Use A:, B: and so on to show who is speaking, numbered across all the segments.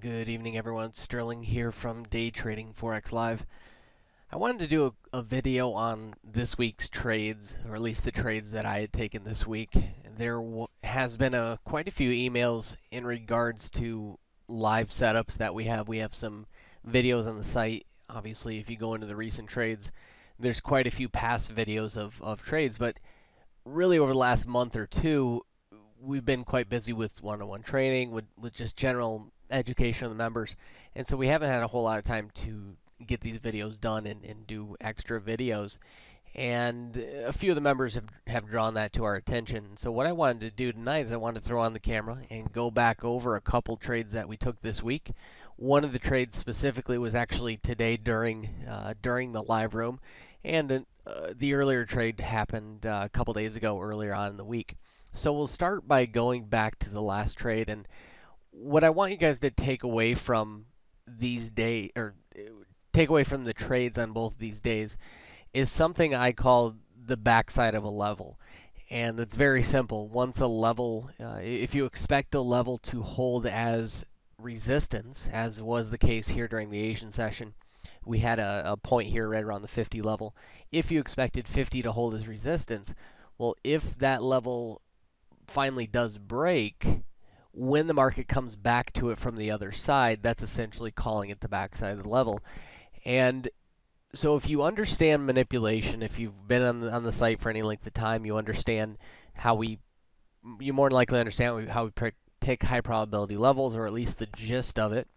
A: Good evening, everyone. Sterling here from Day Trading Forex Live. I wanted to do a video on this week's trades, or at least the trades that I had taken this week. There has been quite a few emails in regards to live setups that we have. We have some videos on the site. Obviously, if you go into the recent trades, there's quite a few past videos of trades, but really over the last month or two, we've been quite busy with one-on-one training, with just general education of the members, and so we haven't had a whole lot of time to get these videos done and do extra videos. And a few of the members have drawn that to our attention. So what I wanted to do tonight is I wanted to throw on the camera and go back over a couple trades that we took this week. One of the trades specifically was actually today during the live room, and the earlier trade happened a couple days ago earlier on in the week. So we'll start by going back to the last trade, and what I want you guys to take away from these days, or take away from the trades on both these days, is something I call the backside of a level. And it's very simple. Once a level, if you expect a level to hold as resistance, as was the case here during the Asian session, we had a point here right around the 50 level. If you expected 50 to hold as resistance, well, if that level finally does break, when the market comes back to it from the other side, that's essentially calling it the backside of the level. And so if you understand manipulation, if you've been on the site for any length of time, you understand how you more than likely understand how we pick high probability levels, or at least the gist of it,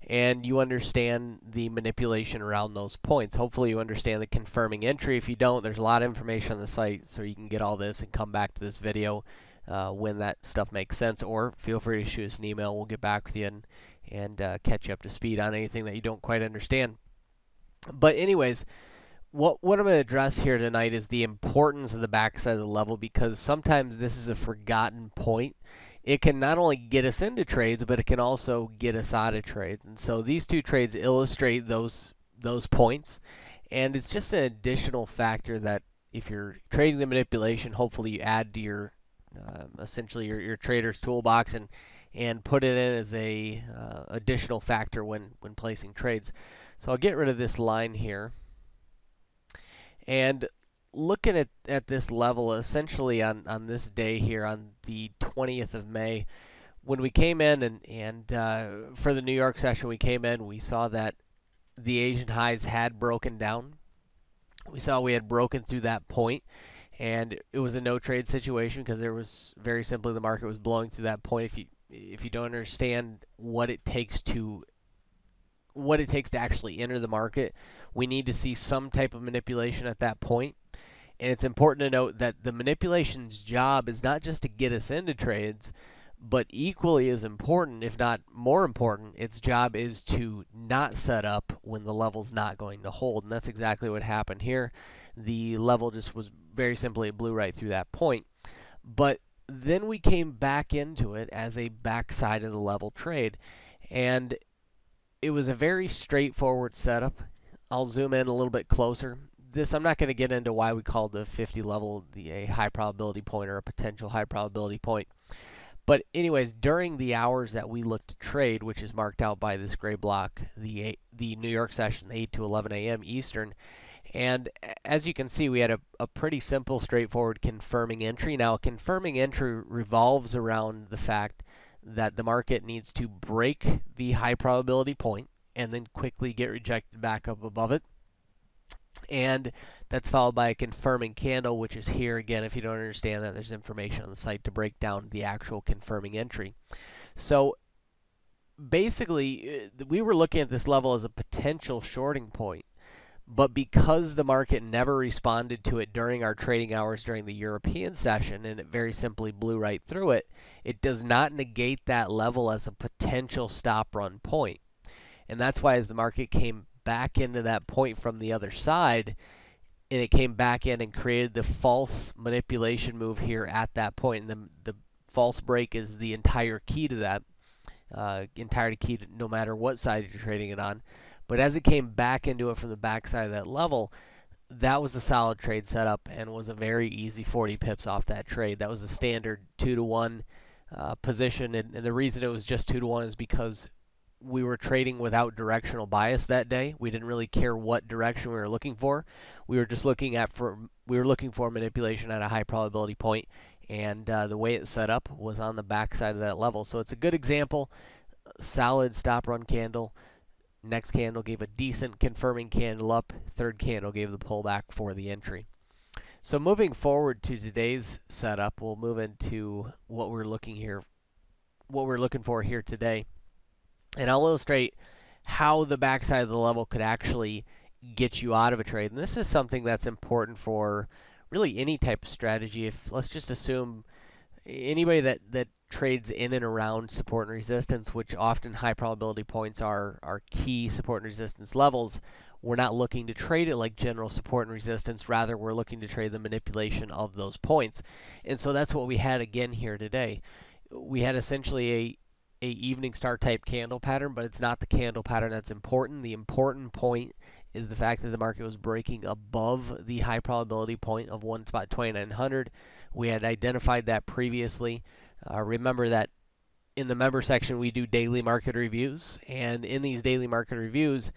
A: and you understand the manipulation around those points. Hopefully you understand the confirming entry. If you don't, there's a lot of information on the site, so you can get all this and come back to this video when that stuff makes sense, or feel free to shoot us an email. We'll get back with you and catch you up to speed on anything that you don't quite understand. But anyways, what I'm going to address here tonight is the importance of the backside of the level, because sometimes this is a forgotten point. It can not only get us into trades, but it can also get us out of trades. And so these two trades illustrate those points, and it's just an additional factor that if you're trading the manipulation, hopefully you add to your essentially your trader's toolbox and put it in as a additional factor when placing trades. So I'll get rid of this line here, and looking at this level, essentially on this day here, on the 20th of May, when we came in and for the New York session, we came in, we saw that the Asian highs had broken down. We saw we had broken through that point, and it was a no trade situation because there was very simply the market was blowing through that point. If you don't understand what it takes to actually enter the market, we need to see some type of manipulation at that point. And it's important to note that the manipulation's job is not just to get us into trades, but equally as important, if not more important, its job is to not set up when the level's not going to hold. And that's exactly what happened here. The level just was very simply, it blew right through that point. But then we came back into it as a backside of the level trade, and it was a very straightforward setup. I'll zoom in a little bit closer. I'm not going to get into why we called the 50 level a high probability point or a potential high probability point. But anyways, during the hours that we looked to trade, which is marked out by this gray block, the New York session, 8 to 11 a.m. Eastern, and as you can see, we had a pretty simple, straightforward confirming entry. Now, a confirming entry revolves around the fact that the market needs to break the high probability point and then quickly get rejected back up above it. And that's followed by a confirming candle, which is here. Again, if you don't understand that, there's information on the site to break down the actual confirming entry. So basically, we were looking at this level as a potential shorting point, but because the market never responded to it during our trading hours during the European session, and it very simply blew right through it, it does not negate that level as a potential stop run point. And that's why as the market came back into that point from the other side, and it came back in and created the false manipulation move here at that point, and the false break is the entire key to that, no matter what side you're trading it on. But as it came back into it from the backside of that level, that was a solid trade setup and was a very easy 40 pips off that trade. That was a standard 2-to-1 position, and the reason it was just 2-to-1 is because we were trading without directional bias that day. We didn't really care what direction we were looking for. We were just looking for manipulation at a high probability point, and the way it's set up was on the back side of that level. So it's a good example. Solid stop run candle. Next candle gave a decent confirming candle up. Third candle gave the pullback for the entry. So moving forward to today's setup, we'll move into what we're looking for here today. And I'll illustrate how the backside of the level could actually get you out of a trade. And this is something that's important for really any type of strategy. If let's just assume anybody that trades in and around support and resistance, which often high probability points are key support and resistance levels, we're not looking to trade it like general support and resistance. Rather, we're looking to trade the manipulation of those points. And so that's what we had again here today. We had essentially a evening star type candle pattern, but it's not the candle pattern that's important. The important point is the fact that the market was breaking above the high probability point of 1.2900. We had identified that previously. Remember that in the member section we do daily market reviews, and in these daily market reviews,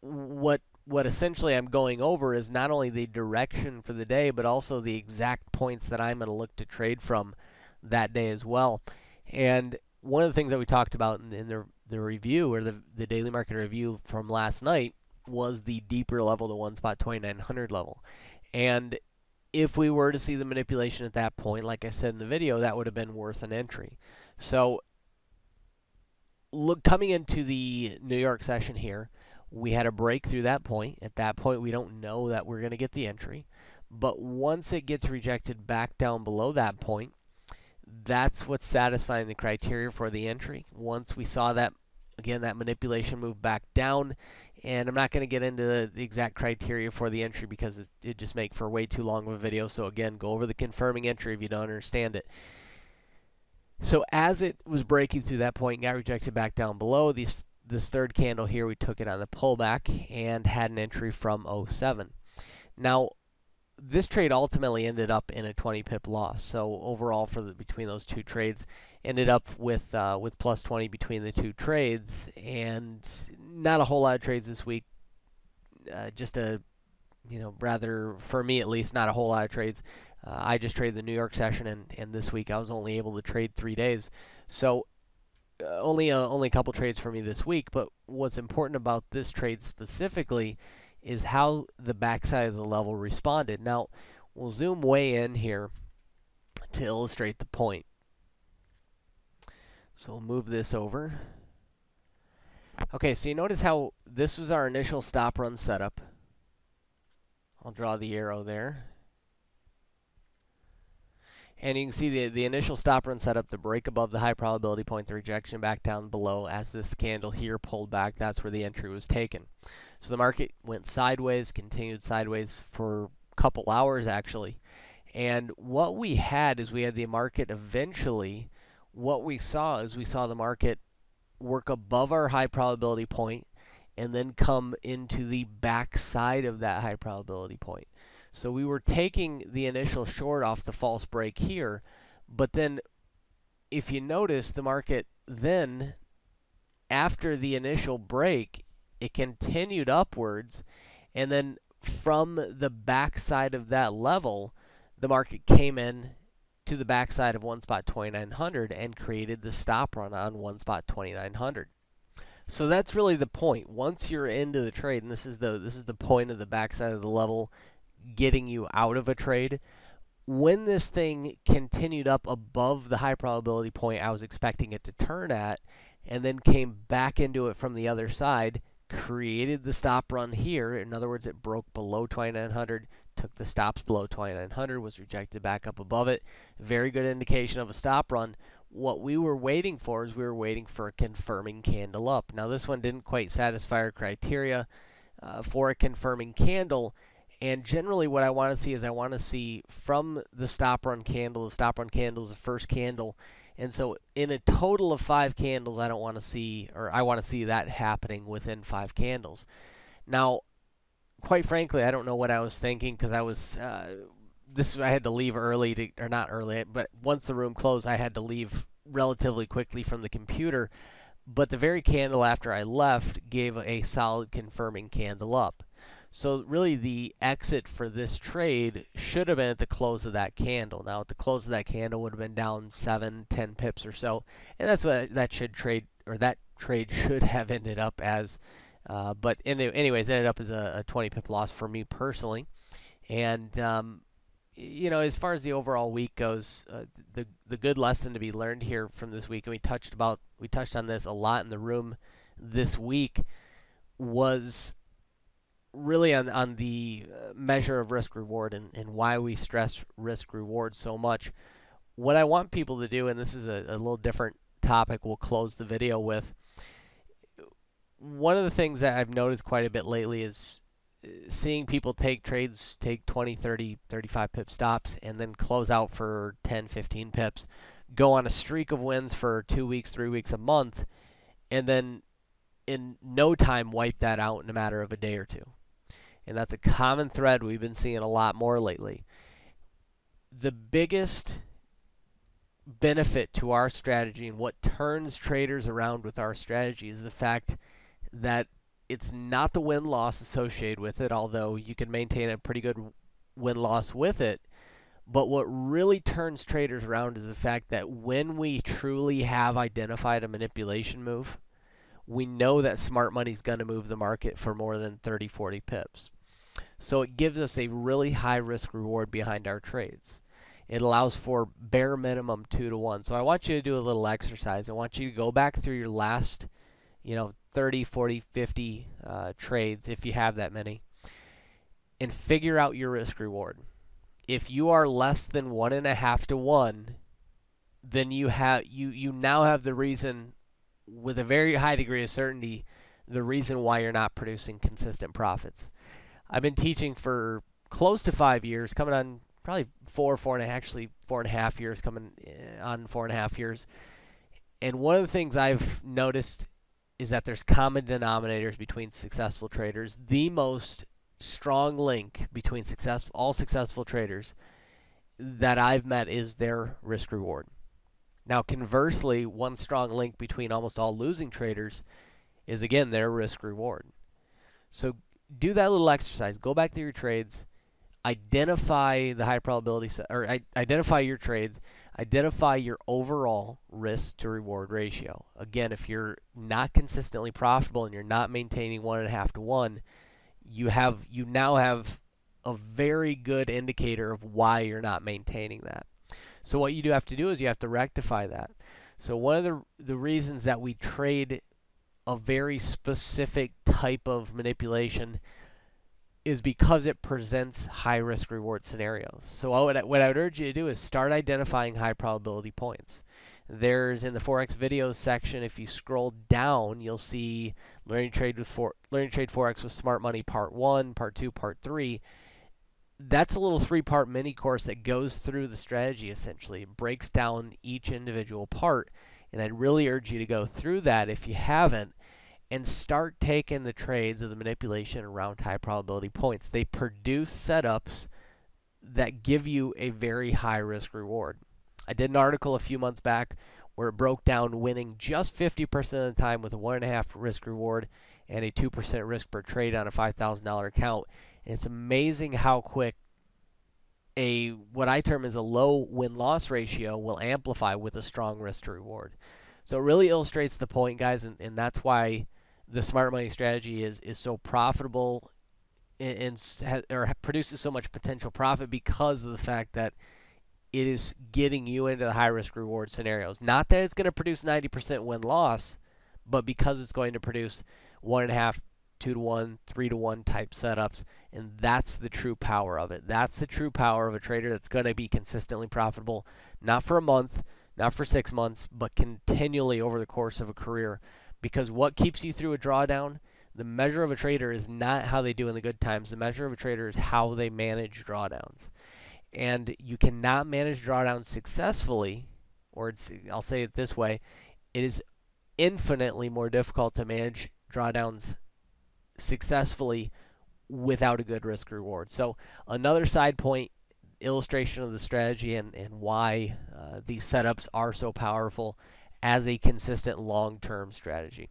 A: what essentially I'm going over is not only the direction for the day, but also the exact points that I'm going to look to trade from that day as well. And one of the things that we talked about in the review, or the daily market review from last night, was the deeper level, the 1.2900 level. And if we were to see the manipulation at that point, like I said in the video, that would have been worth an entry. So coming into the New York session here, we had a break through that point. At that point, we don't know that we're going to get the entry. But once it gets rejected back down below that point, that's what's satisfying the criteria for the entry. Once we saw that, again, that manipulation move back down, and I'm not going to get into the exact criteria for the entry because it just make for way too long of a video. So again, go over the confirming entry if you don't understand it. So as it was breaking through that point, got rejected back down below, this third candle here, we took it on the pullback and had an entry from 07. Now, this trade ultimately ended up in a 20 pip loss. So overall, between those two trades, ended up with plus 20 between the two trades, and not a whole lot of trades this week. Just rather for me at least, not a whole lot of trades. I just traded the New York session, and this week I was only able to trade 3 days. So only a couple trades for me this week. But what's important about this trade specifically is how the backside of the level responded. Now, we'll zoom way in here to illustrate the point. So we'll move this over. Okay, so you notice how this was our initial stop run setup. I'll draw the arrow there. And you can see the initial stop run setup, the break above the high probability point, the rejection back down below. As this candle here pulled back, that's where the entry was taken. So the market went sideways, continued sideways for a couple hours actually. And what we had is we had the market eventually, what we saw is we saw the market work above our high probability point and then come into the back side of that high probability point. So we were taking the initial short off the false break here, but then if you notice, the market then, after the initial break, it continued upwards, and then from the back side of that level, the market came in to the backside of 1.2900 and created the stop run on 1.2900. So that's really the point. Once you're into the trade, and this is the point of the backside of the level getting you out of a trade, when this thing continued up above the high probability point I was expecting it to turn at, and then came back into it from the other side, created the stop run here. In other words, it broke below 2900, took the stops below 2900, was rejected back up above it. Very good indication of a stop run. What we were waiting for is we were waiting for a confirming candle up. Now this one didn't quite satisfy our criteria for a confirming candle. And generally what I want to see is I want to see from the stop run candle, the stop run candle is the first candle. And so in a total of 5 candles, I want to see that happening within 5 candles. Now, quite frankly, I don't know what I was thinking, because I had to leave early, or not early, but once the room closed, I had to leave relatively quickly from the computer. but the very candle after I left gave a solid confirming candle up. So really the exit for this trade should have been at the close of that candle. Now at the close of that candle would have been down 7-10 pips or so, and that's what that trade should have ended up as. But anyways, ended up as a 20 pip loss for me personally. And you know, as far as the overall week goes, the good lesson to be learned here from this week, and we touched on this a lot in the room this week, was really on the measure of risk reward and why we stress risk reward so much. What I want people to do, and this is a little different topic we'll close the video with, one of the things that I've noticed quite a bit lately is seeing people take trades, take 20, 30, 35 pip stops, and then close out for 10, 15 pips, go on a streak of wins for 2 weeks, 3 weeks, a month, and then in no time wipe that out in a matter of a day or two. And that's a common thread we've been seeing a lot more lately. The biggest benefit to our strategy and what turns traders around with our strategy is the fact that it's not the win-loss associated with it, although you can maintain a pretty good win-loss with it. But what really turns traders around is the fact that when we truly have identified a manipulation move, we know that smart money is going to move the market for more than 30, 40 pips. So it gives us a really high risk reward behind our trades. It allows for bare minimum 2 to 1. So I want you to do a little exercise. I want you to go back through your last, 30, 40, 50 trades, if you have that many, and figure out your risk reward. If you are less than 1.5 to 1, then you now have the reason, with a very high degree of certainty, the reason why you're not producing consistent profits. I've been teaching for close to 5 years, coming on probably 4.5 years, coming on 4.5 years. And one of the things I've noticed is that there's common denominators between successful traders. The most strong link between all successful traders that I've met is their risk reward. Now, conversely, one strong link between almost all losing traders is, again, their risk reward. So do that little exercise. Go back to your trades, identify the high probability, identify your trades, identify your overall risk to reward ratio. Again, if you're not consistently profitable and you're not maintaining 1.5 to 1, you now have a very good indicator of why you're not maintaining that. So what you do have to do is you have to rectify that. So one of the reasons that we trade a very specific type of manipulation is because it presents high risk reward scenarios. So what I would urge you to do is start identifying high probability points. There's, in the Forex videos section, if you scroll down, you'll see Learning to Trade Forex with Smart Money Part 1, Part 2, Part 3. That's a little 3-part mini course that goes through the strategy essentially. It breaks down each individual part, and I'd really urge you to go through that if you haven't, and start taking the trades of the manipulation around high probability points. They produce setups that give you a very high risk reward. I did an article a few months back where it broke down winning just 50% of the time with a 1.5 risk reward and a 2% risk per trade on a $5,000 account. And it's amazing how quick what I term as a low win-loss ratio will amplify with a strong risk to reward. So it really illustrates the point, guys, and that's why the smart money strategy is so profitable or produces so much potential profit, because of the fact that it is getting you into the high risk reward scenarios. Not that it's going to produce 90% win-loss, but because it's going to produce 1.5, 2 to 1, 3 to 1 type setups, and that's the true power of it. That's the true power of a trader that's going to be consistently profitable, not for a month, not for 6 months, but continually over the course of a career. Because what keeps you through a drawdown, the measure of a trader is not how they do in the good times. The measure of a trader is how they manage drawdowns. And you cannot manage drawdowns successfully, or I'll say it this way, it is infinitely more difficult to manage drawdowns successfully without a good risk reward. So another side point, illustration of the strategy and why these setups are so powerful. as a consistent long-term strategy.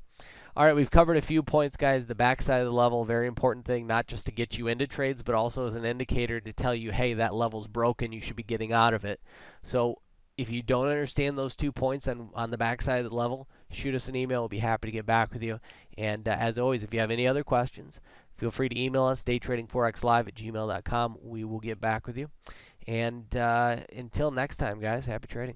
A: All right, we've covered a few points, guys. The backside of the level, very important thing, not just to get you into trades, but also as an indicator to tell you, hey, that level's broken, you should be getting out of it. So if you don't understand those 2 points on the backside of the level, shoot us an email. We'll be happy to get back with you. And as always, if you have any other questions, feel free to email us, daytradingforexlive@gmail.com. We will get back with you. And until next time, guys, happy trading.